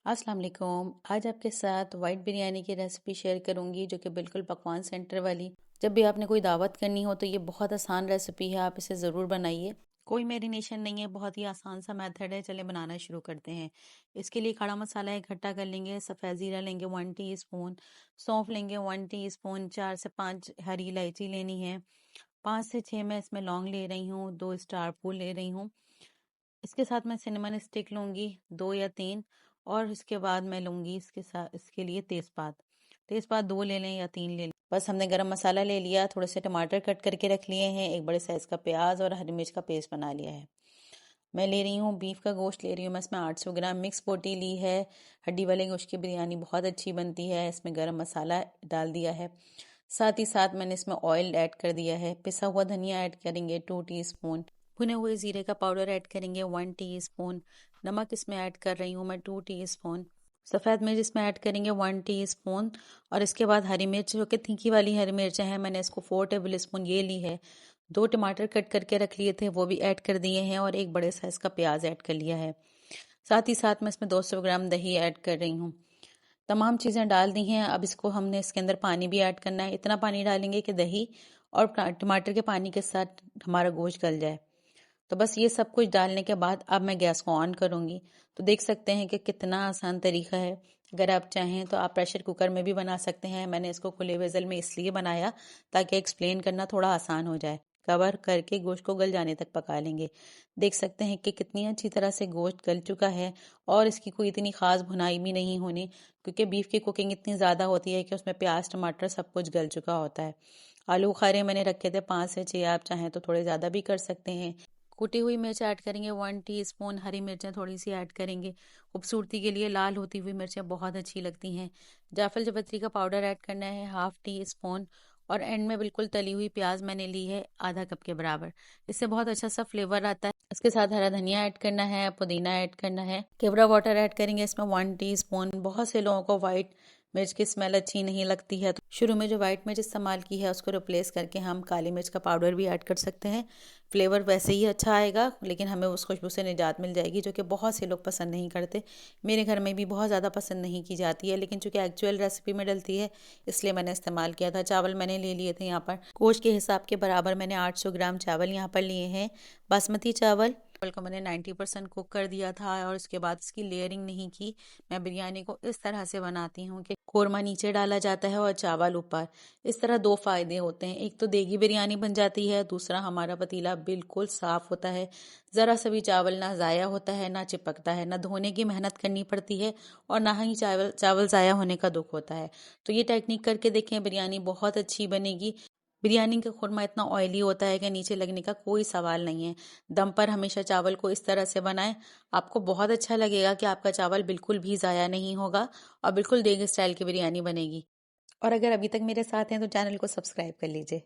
अस्सलाम वालेकुम। आज आपके साथ वाइट बिरयानी की रेसिपी शेयर करूंगी जो कि बिल्कुल पकवान सेंटर वाली। जब भी आपने कोई दावत करनी हो तो ये बहुत आसान रेसिपी है, आप इसे ज़रूर बनाइए। कोई मैरिनेशन नहीं है, बहुत ही आसान सा मेथड है। चले बनाना शुरू करते हैं। इसके लिए खड़ा मसाला इकट्ठा कर लेंगे। सफ़ेद ज़ीरा लेंगे 1 टीस्पून, सौंफ लेंगे 1 टीस्पून, 4 से 5 हरी इलायची लेनी है, 5 से 6 मैं इसमें लौंग ले रही हूँ, 2 स्टार फूल ले रही हूँ। इसके साथ मैं सिनेमन स्टिक लूँगी 2 या 3, और इसके बाद मैं लूँगी इसके साथ इसके लिए तेज़पात। तेज़पात 2 ले लें या 3 ले लें। बस हमने गरम मसाला ले लिया, थोड़े से टमाटर कट करके रख लिए हैं, एक बड़े साइज़ का प्याज और हरी मिर्च का पेस्ट बना लिया है। मैं ले रही हूँ बीफ का गोश्त ले रही हूँ मैं इसमें 800 ग्राम मिक्स बोटी ली है। हड्डी वाले गोश्त की बिरयानी बहुत अच्छी बनती है। इसमें गरम मसाला डाल दिया है, साथ ही साथ मैंने इसमें ऑयल ऐड कर दिया है। पिसा हुआ धनिया ऐड करेंगे 2 टीस्पून, भुने हुए जीरे का पाउडर ऐड करेंगे 1 टीस्पून, नमक इसमें ऐड कर रही हूँ मैं 2 टीस्पून, सफ़ेद मिर्च इसमें ऐड करेंगे 1 टीस्पून, और इसके बाद हरी मिर्च जो कि तीखी वाली हरी मिर्च है मैंने इसको 4 टेबल स्पून ये ली है। 2 टमाटर कट करके रख लिए थे वो भी ऐड कर दिए हैं, और एक बड़े साइज़ का प्याज ऐड कर लिया है। साथ ही साथ मैं इसमें 200 ग्राम दही ऐड कर रही हूँ। तमाम चीज़ें डाल दी हैं। अब इसको हमने इसके अंदर पानी भी ऐड करना है। इतना पानी डालेंगे कि दही और टमाटर के पानी के साथ हमारा गोश्त गल जाए। तो बस ये सब कुछ डालने के बाद अब मैं गैस को ऑन करूँगी। तो देख सकते हैं कि कितना आसान तरीका है। अगर आप चाहें तो आप प्रेशर कुकर में भी बना सकते हैं। मैंने इसको खुले वेसल में इसलिए बनाया ताकि एक्सप्लेन करना थोड़ा आसान हो जाए। कवर करके गोश्त को गल जाने तक पका लेंगे। देख सकते हैं कि कितनी अच्छी तरह से गोश्त गल चुका है, और इसकी कोई इतनी ख़ास भुनाई भी नहीं होनी, क्योंकि बीफ की कुकिंग इतनी ज़्यादा होती है कि उसमें प्याज टमाटर सब कुछ गल चुका होता है। आलू बुखारे मैंने रखे थे 5 से 6, आप चाहें तो थोड़े ज़्यादा भी कर सकते हैं। कुटी हुई मिर्च ऐड करेंगे 1 टीस्पून, हरी मिर्चें थोड़ी सी ऐड करेंगे। खूबसूरती के लिए लाल होती हुई मिर्चें बहुत अच्छी लगती हैं। जायफल जावित्री का पाउडर ऐड करना है 1/2 टीस्पून, और एंड में बिल्कुल तली हुई प्याज मैंने ली है आधा कप के बराबर। इससे बहुत अच्छा सा फ्लेवर आता है। इसके साथ हरा धनिया ऐड करना है, पुदीना ऐड करना है, केवड़ा वाटर ऐड करेंगे इसमें 1 टीस्पून। बहुत से लोगों को वाइट मिर्च की स्मेल अच्छी नहीं लगती है, तो शुरू में जो वाइट मिर्च इस्तेमाल की है उसको रिप्लेस करके हम काली मिर्च का पाउडर भी ऐड कर सकते हैं। फ्लेवर वैसे ही अच्छा आएगा, लेकिन हमें उस खुशबू से निजात मिल जाएगी जो कि बहुत से लोग पसंद नहीं करते। मेरे घर में भी बहुत ज़्यादा पसंद नहीं की जाती है, लेकिन चूंकि एक्चुअल रेसिपी में डलती है इसलिए मैंने इस्तेमाल किया था। चावल मैंने ले लिए थे यहाँ पर गोश्त के हिसाब के बराबर। मैंने 800 ग्राम चावल यहाँ पर लिए हैं, बासमती चावल को मैंने 90% कुक कर दिया था, और उसके बाद इसकी लेयरिंग नहीं की। मैं बिरयानी को इस तरह से बनाती हूँ कि कोरमा नीचे डाला जाता है और चावल ऊपर। इस तरह दो फायदे होते हैं, एक तो देगी बिरयानी बन जाती है, दूसरा हमारा पतीला बिल्कुल साफ होता है। ज़रा सा भी चावल ना ज़ाया होता है, ना चिपकता है, ना धोने की मेहनत करनी पड़ती है, और ना ही चावल चावल ज़ाया होने का दुख होता है। तो ये टेक्निक करके देखें, बिरयानी बहुत अच्छी बनेगी। बिरयानी का खुरमा इतना ऑयली होता है कि नीचे लगने का कोई सवाल नहीं है। दम पर हमेशा चावल को इस तरह से बनाएं, आपको बहुत अच्छा लगेगा कि आपका चावल बिल्कुल भी ज़ाया नहीं होगा, और बिल्कुल देगी स्टाइल की बिरयानी बनेगी। और अगर अभी तक मेरे साथ हैं तो चैनल को सब्सक्राइब कर लीजिए।